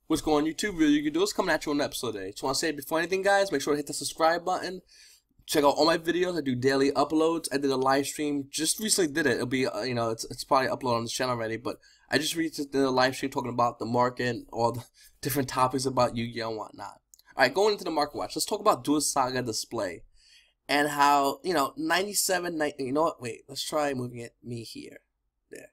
What's going on YouTube? YuGiOh is coming at you on an episode today. Just want to say before anything, guys, make sure to hit the subscribe button. Check out all my videos. I do daily uploads. I did a live stream. Just recently did it. It'll be, it's probably uploaded on this channel already. But I just recently did a live stream talking about the market, all the different topics about YuGiOh and whatnot. All right, going into the market watch. Let's talk about Dual Saga display and how 97. You know what? Wait, let's try moving me here. There.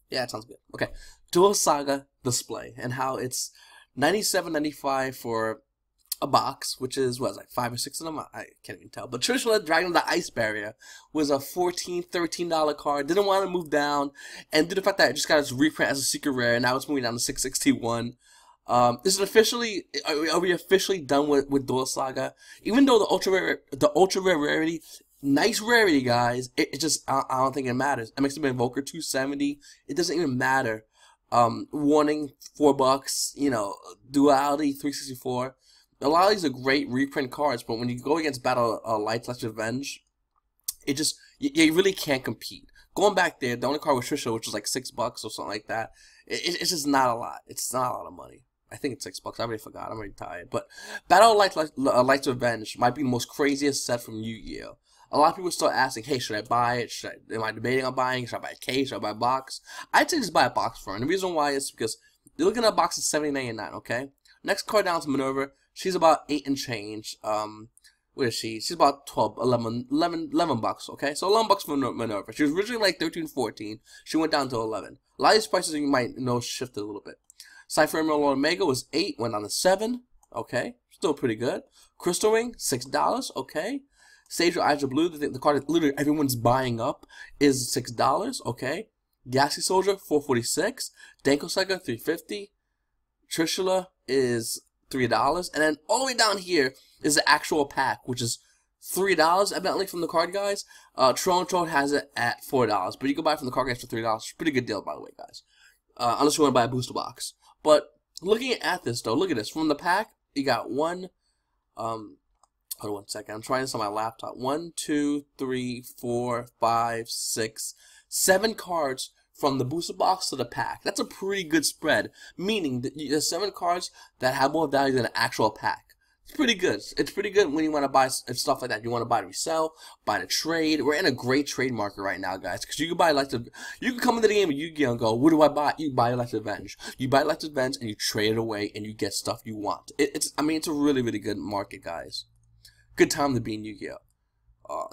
Yeah, it sounds good. Okay, Dual Saga display and how it's $97.95 for a box, which is what, like 5 or 6 of them. I can't even tell. But traditionally, Dragon of the Ice Barrier was a $14, $13 card. Didn't want to move down, and due to the fact that it just got its reprint as a secret rare, and now it's moving down to $661. Is it officially? Are we officially done with Dual Saga? Even though the ultra rare rarity. Nice rarity, guys. It just, I don't think it matters. It makes it Invoker 270. It doesn't even matter. Warning, $4. Duality 364. A lot of these are great reprint cards, but when you go against Battle Lights Revenge, it just you really can't compete. Going back there, the only card was Trisha, which was like $6 or something like that. It's just not a lot. It's not a lot of money. I think it's $6. I already forgot. I'm already tired. But Battle Lights Revenge might be the most craziest set from YuGiOh. A lot of people start asking, hey, should I buy it? Am I debating on buying? Should I buy a case? Should I buy a box? I'd say just buy a box for it. And the reason why is because you're looking at a box at $70.99, okay? Next card down is Minerva. She's about 8 and change. What is she? She's about 12, 11 bucks, okay? So $11 for Minerva. She was originally like 13, 14. She went down to 11. A lot of these prices you might know shifted a little bit. Cypher Emerald Omega was 8, went down to 7, okay? Still pretty good. Crystal Ring, $6, okay? Sage or Eyes of Blue, the card that literally everyone's buying up, is $6, okay? Galaxy Soldier, $446. Danko Sega, $350. Trishula is $3. And then all the way down here is the actual pack, which is $3, evidently, from the card guys. Tron has it at $4, but you can buy it from the card guys for $3. Pretty good deal, by the way, guys. Unless you want to buy a booster box. But looking at this, though, look at this. From the pack, you got one, hold on 1 second. I'm trying this on my laptop. 1, 2, 3, 4, 5, 6, 7 cards from the booster box to the pack. That's a pretty good spread. Meaning that there's 7 cards that have more value than an actual pack. It's pretty good. It's pretty good when you want to buy stuff like that. You want to buy to resell, buy to trade. We're in a great trade market right now, guys. Because you can buy you can come into the game with YuGiOh and go, what do I buy? You buy Lights Revenge. You buy Lights Revenge and you trade it away and you get stuff you want. It's a really, really good market, guys. Good time to be in YuGiOh.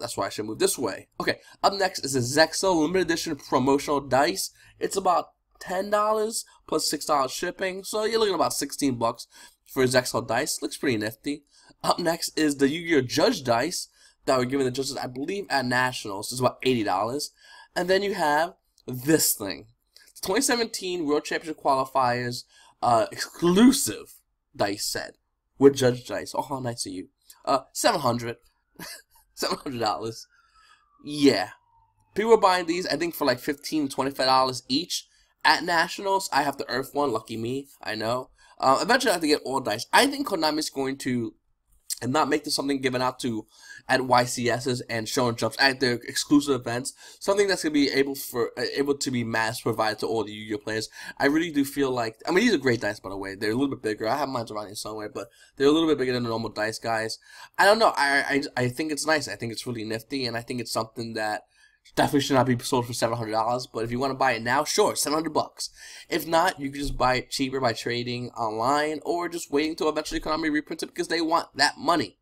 That's why I should move this way. Okay, up next is a Zexo limited edition promotional dice. It's about $10 plus $6 shipping, so you're looking at about $16 for a Zexo dice. Looks pretty nifty. Up next is the YuGiOh Judge dice that were given the judges, I believe, at Nationals. It's about $80. And then you have this thing. It's 2017 World Championship Qualifiers exclusive dice set with Judge dice. Oh, how nice of you. $700. $700. Yeah. People are buying these, I think, for like $15, $25 each. At Nationals, I have the Earth one. Lucky me, I know. Eventually, I have to get all dice. I think Konami's going to not make this something given out to at YCSs and show and jumps at their exclusive events. Something that's going to be able to be mass provided to all the YuGiOh players. I really do feel like, I mean, these are great dice, by the way. They're a little bit bigger. I have mine around here somewhere, but they're a little bit bigger than the normal dice, guys. I don't know. I think it's nice. I think it's really nifty, and I think it's something that definitely should not be sold for $700, but if you want to buy it now, sure, $700. If not, you can just buy it cheaper by trading online or just waiting until eventually Konami reprints it because they want that money.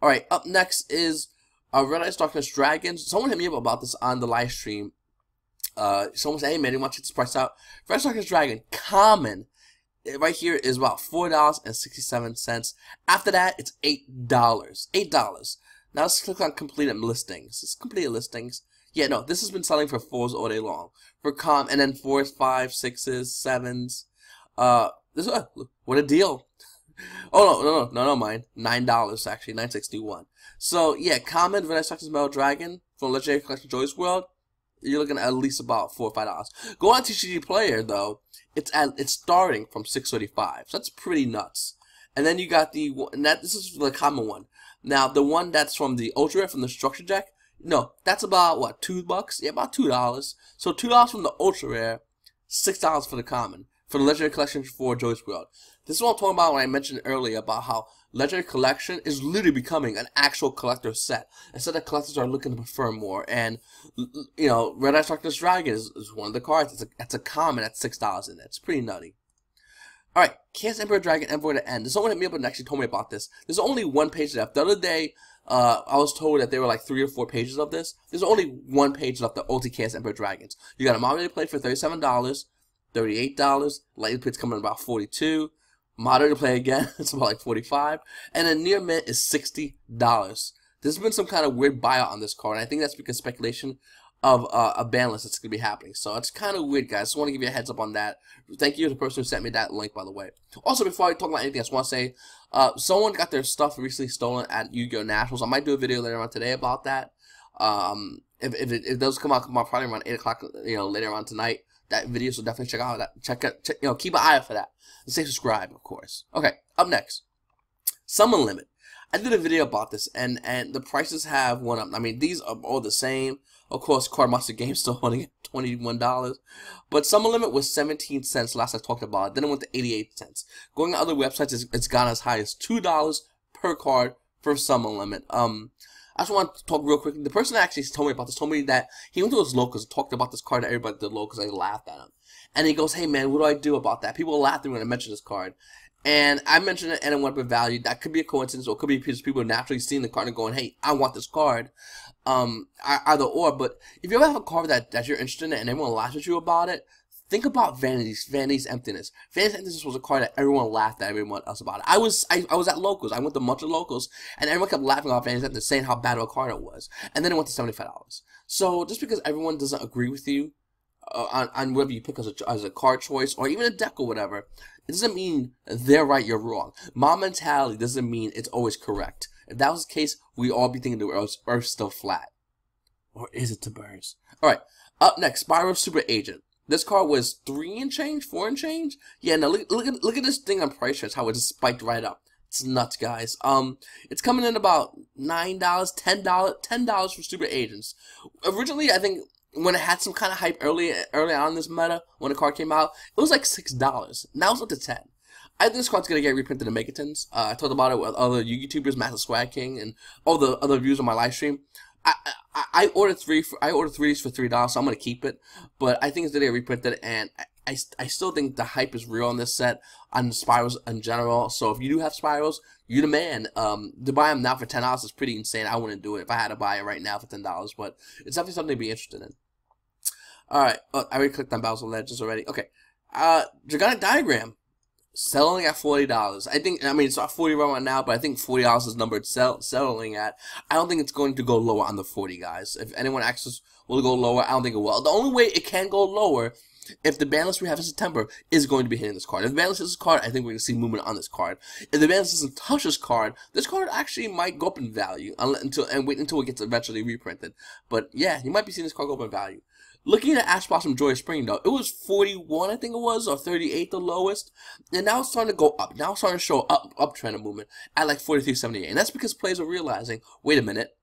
Alright, up next is Red Ice Darkness Dragons. Someone hit me up about this on the live stream. Someone said, hey man, you want to check this price out? Red Ice Darkness Dragon, common, right here is about $4.67. After that, it's $8. $8. Now let's click on completed listings. It's completed listings. Yeah, no, this has been selling for 4s all day long. For and then 4s, 5s, 6s, 7s. What a deal. Oh, no, mine. $9, actually, $9.61. So, yeah, common, Red Ice Darkness Metal Dragon from Legendary Collection Joy's World, you're looking at least about $4 or $5. Go on TCG Player, though, it's starting from $6.35, so that's pretty nuts. And then you got this is the common one. Now, the one that's from the Ultra Rare, from the Structure Deck, no, that's about, what, $2? Yeah, about $2. So $2 from the Ultra Rare, $6 for the common. for the Legendary Collection for Joy's World. This is what I'm talking about when I mentioned earlier about how Legendary Collection is literally becoming an actual collector set. A set that collectors are looking to prefer more. And, you know, Red Eyes Darkness Dragon is one of the cards. It's a common at $6 in it. It's pretty nutty. Alright, Chaos Emperor Dragon Envoy to End. Someone hit me up and actually told me about this. There's only one page left. The other day, I was told that there were like 3 or 4 pages of this. There's only one page left, the Ulti Chaos Emperor Dragons. You got a moderated play for $37, $38, lightning pit's coming at about $42, moderated play again, it's about like $45, and then near mint is $60. There's been some kind of weird buyout on this card, and I think that's because speculation of a ban list that's going to be happening. So it's kind of weird, guys. Just want to give you a heads up on that. Thank you to the person who sent me that link, by the way. Also, before I talk about anything, I just want to say, someone got their stuff recently stolen at YuGiOh Nationals. I might do a video later on today about that. If it does come out probably around 8 o'clock, you know, later on tonight, that video, so definitely check out that. Check, you know, keep an eye out for that. And say subscribe, of course. Okay, up next, Summon Limit. I did a video about this, and the prices have went up. I mean, these are all the same. Of course, Card Monster Game's still holding at $21. But Summon Limit was 17 cents last I talked about it. Then it went to 88 cents. Going to other websites, it's gone as high as $2 per card for Summon Limit. I just want to talk real quick. The person that actually told me about this told me that he went to his locals and talked about this card to everybody at the locals. They laughed at him. And he goes, hey man, what do I do about that? People laughed at me when I mentioned this card. And I mentioned it and it went up in value. That could be a coincidence, or it could be because people naturally seeing the card and going, hey, I want this card. Either or. But if you ever have a card that you're interested in and everyone laughs at you about it, think about Vanity's Emptiness. Vanity's Emptiness was a card that everyone laughed at everyone else about it. I was at locals. I went to a bunch of locals, and everyone kept laughing about Vanity's Emptiness, saying how bad of a card it was. And then it went to $75. So just because everyone doesn't agree with you on whether you pick as a card choice or even a deck or whatever, it doesn't mean they're right, you're wrong. My mentality doesn't mean it's always correct. If that was the case, we'd all be thinking the Earth's still flat. Or is it to burrs? Alright, up next, Spyro Super Agent. This card was 3 and change, 4 and change. Yeah, now look at this thing on price charts, how it just spiked right up. It's nuts, guys. It's coming in about $9, $10 for Super Agents. Originally, I think when it had some kind of hype early on in this meta, when the card came out, it was like $6. Now it's up to $10. I think this card's gonna get reprinted in Megatons. I talked about it with other YouTubers, Master Swag King, and all the other views on my live stream. I ordered 3 for $3, so I'm gonna keep it. But I think it's gonna get reprinted, and I still think the hype is real on this set, on Spyros in general. So if you do have Spyros, you're the man. To buy them now for $10 is pretty insane. I wouldn't do it if I had to buy it right now for $10, but it's definitely something to be interested in. Alright, I already clicked on Battle Legends already. Okay, Dragonic Diagram. Selling at $40. I mean, it's at $40 right now, but I think $40 is the number it's settling at. I don't think it's going to go lower on the 40, guys. If anyone asks, will it go lower? I don't think it will. The only way it can go lower, if the ban list we have in September is going to be hitting this card. If the ban list is this card, I think we're going to see movement on this card. If the ban list doesn't touch this card actually might go up in value wait until it gets eventually reprinted. But yeah, you might be seeing this card go up in value. Looking at Ash Blossom Joy of Spring, though, it was 41, I think it was, or 38, the lowest. And now it's starting to go up. Now it's starting to show uptrend of movement at like 43.78. And that's because players are realizing, wait a minute,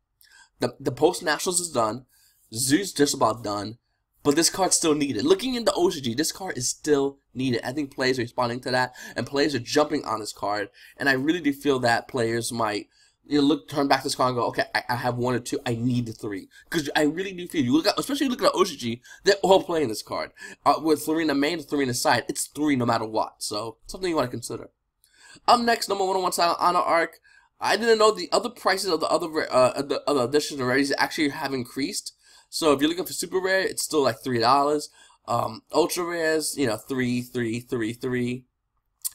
the post-nationals is done, Zoo's just about done, but this card's still needed. Looking in the OCG, this card is still needed. I think players are responding to that, and players are jumping on this card. And I really do feel that players might, you know, turn back to this card and go, okay, I have 1 or 2, I need the 3. Because I really do feel, especially look at OCG, they're all playing this card. With 3 in the main, 3 in the side, it's 3 no matter what. So, something you want to consider. Up next, number 101 Silent Honor Arc. I didn't know the other prices of the other editions and rarities actually have increased. So, if you're looking for super rare, it's still like $3. Ultra rares, you know, $3.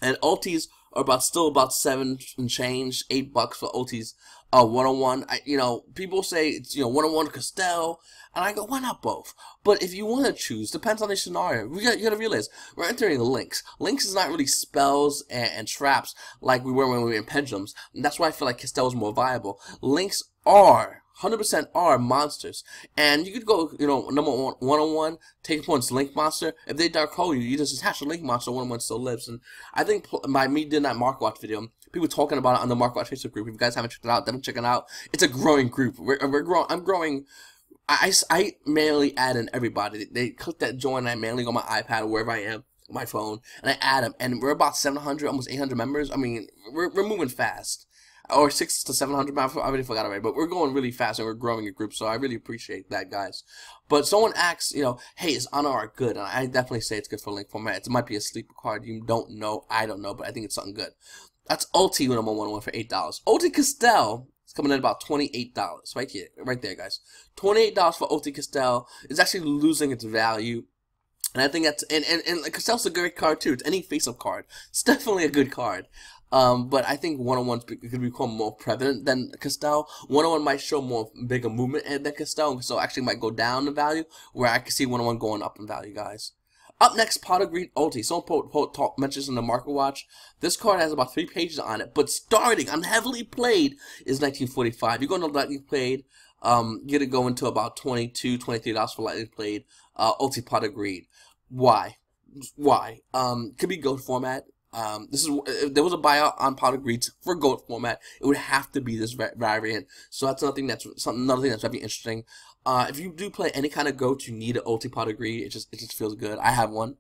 And ultis are still about 7 and change, $8 for ultis. 101. You know, people say it's, you know, 101 Castell, and I go, why not both? But if you want to choose, depends on the scenario. You gotta realize we're entering the links. Links is not really spells and traps like we were when we were in pendulums. And that's why I feel like Castell is more viable. Links are 100% are monsters, and you could go, you know, number 101, take points Link Monster. If they dark hole you, you just attach a Link Monster. 101 still lives, and I think by me doing that Mark Watch video, people talking about it on the Mark Watch Facebook group. If you guys haven't checked it out, definitely check it out. It's a growing group. We're growing. I'm growing. I manually add in everybody. They click that join. I manually go on my iPad or wherever I am. my phone, and I add them, and we're about 700, almost 800 members. I mean, we're moving fast. Or 600 to 700, I already forgot already, but we're going really fast and we're growing a group, so I really appreciate that, guys. But someone asks, you know, hey, is Honor Art good? And I definitely say it's good for link format. It might be a sleeper card, you don't know, I don't know, but I think it's something good. That's Ulti number 1 for $8. Ulti Castell is coming in about $28, right here, right there, guys. $28 for Ulti Castell. It's actually losing its value. And I think that's, and Castell's a great card too. It's any face-up card. It's definitely a good card. But I think 101's could become more prevalent than Castell. 101 might show more bigger movement than Castell, so actually might go down in value, where I can see 101 going up in value, guys. Up next, Pot of Greed Ulti. Someone mentions in the Market Watch. This card has about 3 pages on it, but starting on heavily played is 1945. You're going to lightly played, you're going to go into about $22, $23 for lightly played Ulti Pot of Greed. Why? Why? Could be GOAT format. This is if there was a buyout on Pot of Greed for GOAT format, it would have to be this variant. So that's another thing that's very interesting. If you do play any kind of GOAT, you need an Ulti Pot of Greed. It just feels good. I have one.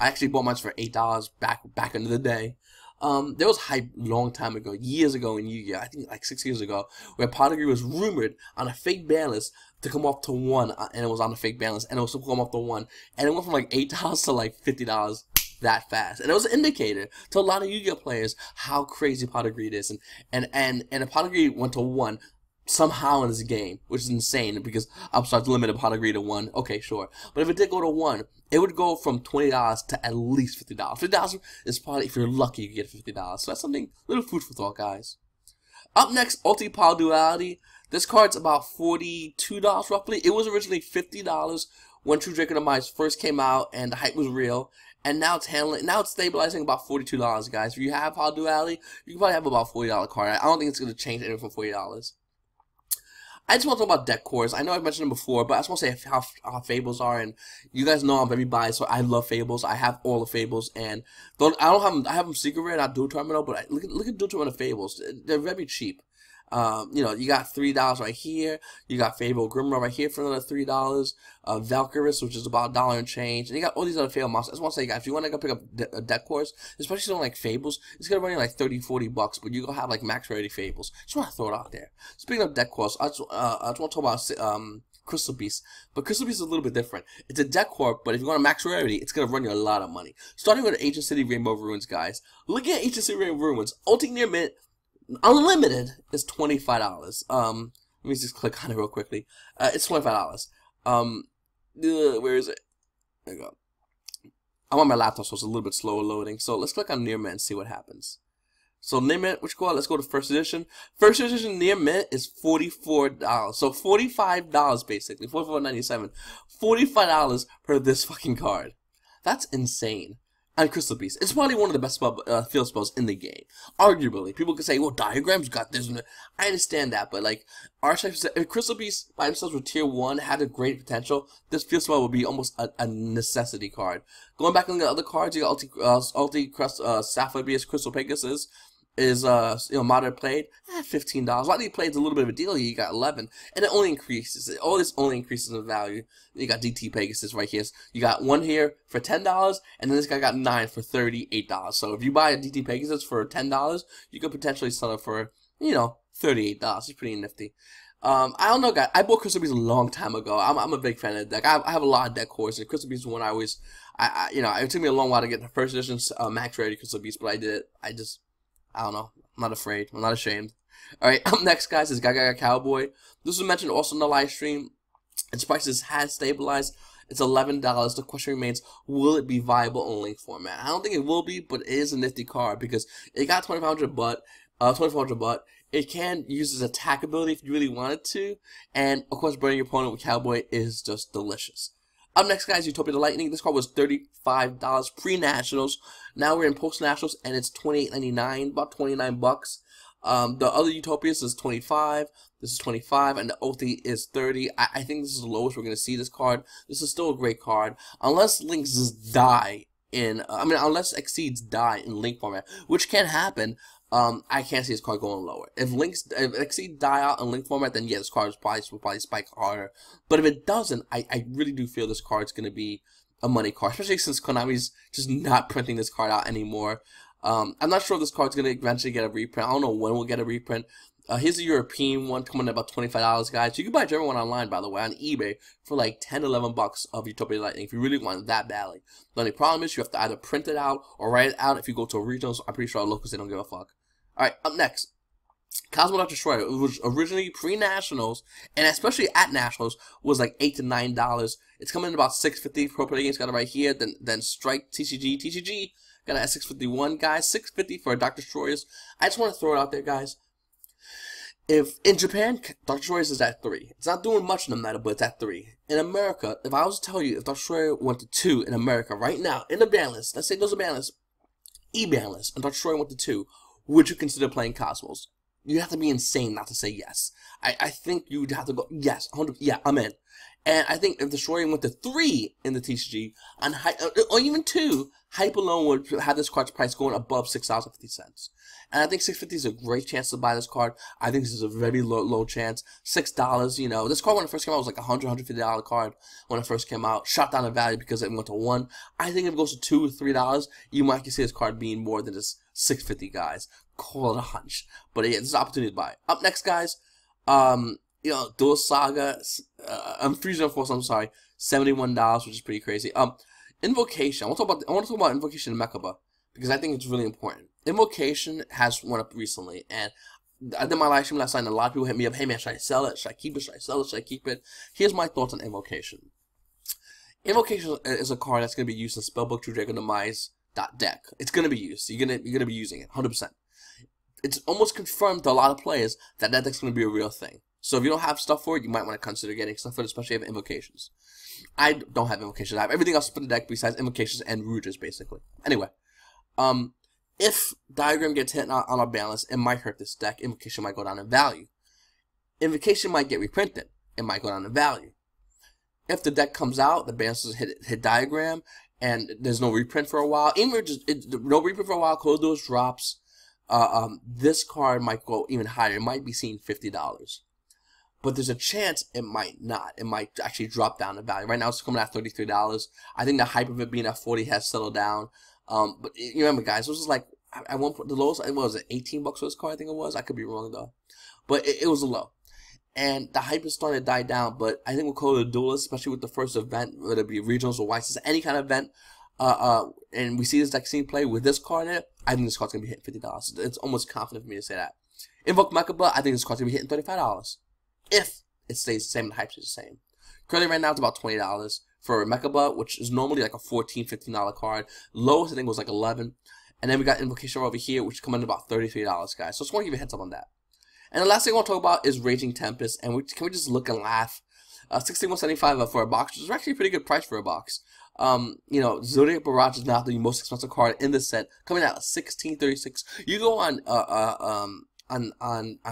I actually bought mine for $8 back into the day. There was hype long time ago, years ago in YuGiOh, I think like 6 years ago, where Pot of Greed was rumored on a fake ban list to come off to 1, and it was on a fake ban list, and it was supposed to come off to 1, and it went from like $8 to like $50 that fast. And it was an indicator to a lot of YuGiOh players how crazy Pot of Greed is, and if Pot of Greed went to 1 somehow in this game, which is insane because I'm starting to limit a Pot of Greed to 1. Okay, sure. But if it did go to 1, it would go from $20 to at least $50. $50 is probably, if you're lucky, you get $50. So that's something, little food for thought, guys. Up next, Ulti Power Duality. This card's about $42 roughly. It was originally $50 when True Draconomized first came out and the hype was real. And now it's stabilizing about $42, guys. If you have Power Duality, you can probably have about a $40 card. I don't think it's going to change anything from $40. I just want to talk about deck cores. I know I've mentioned them before, but I just want to say how Fables are, and you guys know I'm very biased, so I love Fables. I have all the Fables, and I have them secret rare, not dual terminal, but look at dual terminal Fables. They're very cheap. You know, you got $3 right here. You got Fable Grimrock right here for another $3. Valkyris, which is about $1 and change. And you got all these other Fable monsters. I just want to say, guys, if you want to go pick up deck cores, especially something like Fables, it's going to run you like $30-40 bucks, but you go have like max rarity Fables. Just want to throw it out there. Speaking of deck cores, I just want to talk about Crystal Beast. But Crystal Beast is a little bit different. It's a deck core, but if you go to max rarity, it's going to run you a lot of money. Starting with Ancient City Rainbow Ruins, guys. Look at Ancient City Rainbow Ruins. Ulti Near Mint Unlimited is $25. Let me just click on it real quickly. It's $25. Where is it? There you go. I'm on my laptop, so it's a little bit slower loading. So let's click on Near Mint and see what happens. So Near Mint, which let's go to First Edition. First Edition Near Mint is $44. So $45 basically, $44.97. $45 for this fucking card. That's insane. And Crystal Beast. It's probably one of the best field spells in the game. Arguably. People could say, well, Diagram's got this. I understand that, but like, if Crystal Beast by themselves with tier 1 had a great potential, this field spell would be almost a necessity card. Going back on the other cards, you got Ulti Sapphire Beast, Crystal Pegasus. Is moderate played $15. Lightly played is a little bit of a deal. You got 11, and it only increases. All this only increases in value. You got DT Pegasus right here. You got one here for $10, and then this guy got 9 for $38. So if you buy a DT Pegasus for $10, you could potentially sell it for $38. It's pretty nifty. I don't know, guys. I bought Crystal Beast a long time ago. I'm a big fan of the deck. I have a lot of deck cores, and Crystal Beast is one I always. It took me a long while to get the first edition max rarity Crystal Beast, but I did it. I don't know. I'm not afraid. I'm not ashamed. Alright, up next, guys, is Gaga Cowboy. This was mentioned also in the live stream. Its prices has stabilized. It's $11. The question remains, will it be viable in link format? I don't think it will be, but it is a nifty card because it got 2,500 but it can use its attack ability if you really wanted to. And, of course, burning your opponent with Cowboy is just delicious. Up next, guys, Utopia the Lightning. This card was $35 pre-nationals. Now we're in post-nationals, and it's $28.99, about 29 bucks. The other Utopias is 25. This is 25, and the Ulti is 30. I think this is the lowest we're going to see this card. This is still a great card, unless links just die in. Unless Exceeds die in link format, which can happen. I can't see this card going lower. If Exceed die out in link format, then yeah, this card will probably spike harder. But if it doesn't, I really do feel this card's going to be a money card, especially since Konami's just not printing this card out anymore. I'm not sure if this card's going to eventually get a reprint. I don't know when we'll get a reprint. Here's a European one coming at about $25, guys. You can buy a German one online, by the way, on eBay for like 10, 11 bucks of Utopia Lightning if you really want it that badly. The only problem is you have to either print it out or write it out if you go to a regional. So I'm pretty sure our locals, they don't give a fuck. Alright, up next. Cosmonaut Destroyer. It was originally pre-Nationals, and especially at Nationals, was like $8 to $9. It's coming in about $6.50. Pro Play Games got it right here. Then Strike TCG got it at $6.51, guys. $6.50 for Dr. Destroyers. I just want to throw it out there, guys. If in Japan, Dr. Destroyers is at 3. It's not doing much in the meta, but it's at 3. In America, if I was to tell you if Dr. Destroyer went to 2 in America right now, in the ban list, let's say there's a ban list, E-ban list, and Dr. Destroyer went to 2, would you consider playing Cosmos? You have to be insane not to say yes. I think you'd have to go, yes, 100%, yeah, I'm in. And I think if Destroyer went to 3 in the TCG, or even 2, Hype alone would have this card's price going above $6.50. And I think $6.50 is a great chance to buy this card. I think this is a very low chance. $6, you know. This card when it first came out was like a $150 card when it first came out. Shot down in value because it went to 1. I think if it goes to $2 or $3, you might see this card being more than just $6.50, guys. Call it a hunch. But yeah, this is an opportunity to buy. Up next, guys, you know, Dual Saga, Fusion Force, I'm sorry, $71, which is pretty crazy. Invocation. I want to talk about Invocation and Mechaba because I think it's really important. Invocation has went up recently, and I did my live stream last night, and a lot of people hit me up, hey man, should I sell it? Should I keep it? Should I sell it? Should I keep it? Here's my thoughts on Invocation. Invocation is a card that's going to be used in Spellbook True Dragon Demise deck. It's going to be used. You're gonna be using it 100%. It's almost confirmed to a lot of players that deck's going to be a real thing. So if you don't have stuff for it, you might want to consider getting stuff for it, especially if you have Invocations. I don't have Invocations. I have everything else in the deck besides Invocations and Rouges, basically. Anyway, if Diagram gets hit on our balance, it might hurt this deck. Invocation might go down in value. Invocation might get reprinted. It might go down in value. If the deck comes out, the balances hit Diagram, and there's no reprint for a while. Even if no reprint for a while, close those drops. This card might go even higher. It might be seeing $50. But there's a chance it might not. It might actually drop down in value. Right now it's coming at $33. I think the hype of it being at 40 has settled down. But you remember, guys, this was like I won't put the lowest. What was it, $18 for this card? I think it was. I could be wrong though, but it was a low. And the hype is starting to die down. But I think we'll call it a duelist, especially with the first event, whether it be regionals or YCs, any kind of event. And we see this deck scene play with this card in it. I think this card's gonna be hitting $50. It's almost confident for me to say that. Invoke Mechaba, I think this card's gonna be hitting $35. If it stays the same and the hype is the same. Currently right now it's about $20 for Mechaba, which is normally like a $14, $15 card. Lowest I think was like $11. And then we got Invocation over here, which is coming in about $33, guys. So I just want to give you a heads up on that. And the last thing I want to talk about is Raging Tempest. And can we just look and laugh? $61.75 for a box, which is actually a pretty good price for a box. You know, Zodiac Barrage is now the most expensive card in this set, coming out at $16.36. You go on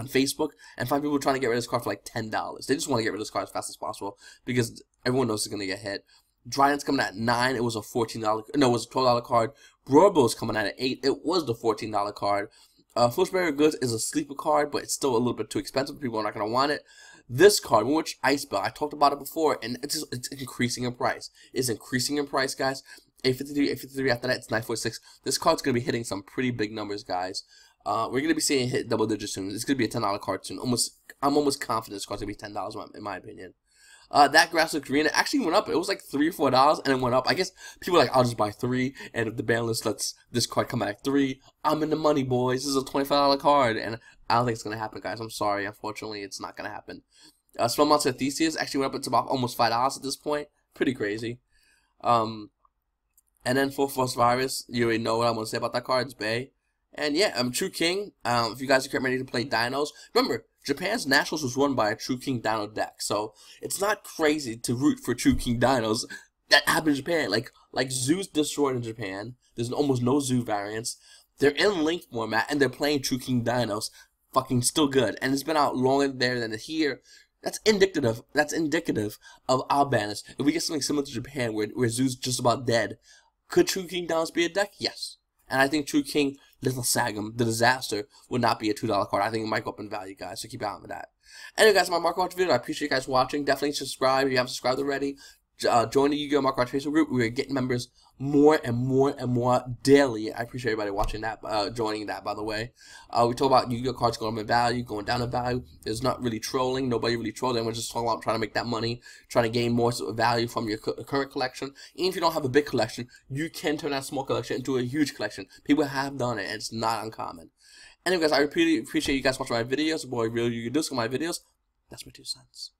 Facebook and find people trying to get rid of this card for like $10. They just want to get rid of this card as fast as possible because everyone knows it's gonna get hit. Dryden's coming at $9. It was a $14. No, it was a $12 card. Brobo is coming at $8. It was the $14 card. Foolish Barrier Goods is a sleeper card, but it's still a little bit too expensive. People are not gonna want it. This card, which Ice Bell, I talked about it before, and it's increasing in price. It's increasing in price, guys. 853, 853. After that, it's 946. This card's gonna be hitting some pretty big numbers, guys. We're going to be seeing it hit double digits soon. It's going to be a $10 card soon. I'm almost confident this card's going to be $10 in my opinion. That Grassroots Arena actually went up. It was like $3 or $4 and it went up. I guess people are like, I'll just buy 3. And if the ban list lets this card come out at 3, I'm in the money, boys. This is a $25 card. And I don't think it's going to happen, guys. I'm sorry. Unfortunately, it's not going to happen. Spell Monster Theseus actually went up to about almost $5 at this point. Pretty crazy. And then Full Force Virus. You already know what I'm going to say about that card. It's Bay. And yeah, True King, if you guys are getting ready to play Dinos, remember, Japan's Nationals was won by a True King Dino deck, so it's not crazy to root for True King Dinos. That happened in Japan, like Zoo's destroyed in Japan, there's almost no Zoo variants, they're in Link format, and they're playing True King Dinos, fucking still good, and it's been out longer there than here. That's indicative of our banners. If we get something similar to Japan, where Zoo's just about dead, could True King Dinos be a deck? Yes. And I think True King Little Sagum, the Disaster, would not be a $2 card. I think it might go up in value, guys, so keep an eye on that. Anyway, guys, my Marco Watch video. I appreciate you guys watching. Definitely subscribe if you haven't subscribed already. Join the YuGiOh Mark Facebook group. We're getting members more and more and more daily. I appreciate everybody watching that, joining that, by the way. We talk about YuGiOh cards going up in value, going down in value. There's not really trolling. Nobody really trolls. Everyone's just talking about trying to make that money, trying to gain more value from your current collection. Even if you don't have a big collection, you can turn that small collection into a huge collection. People have done it, and it's not uncommon. Anyway, guys, I really appreciate you guys watching my videos. Boy, really, you can do some of my videos. That's my 2 cents.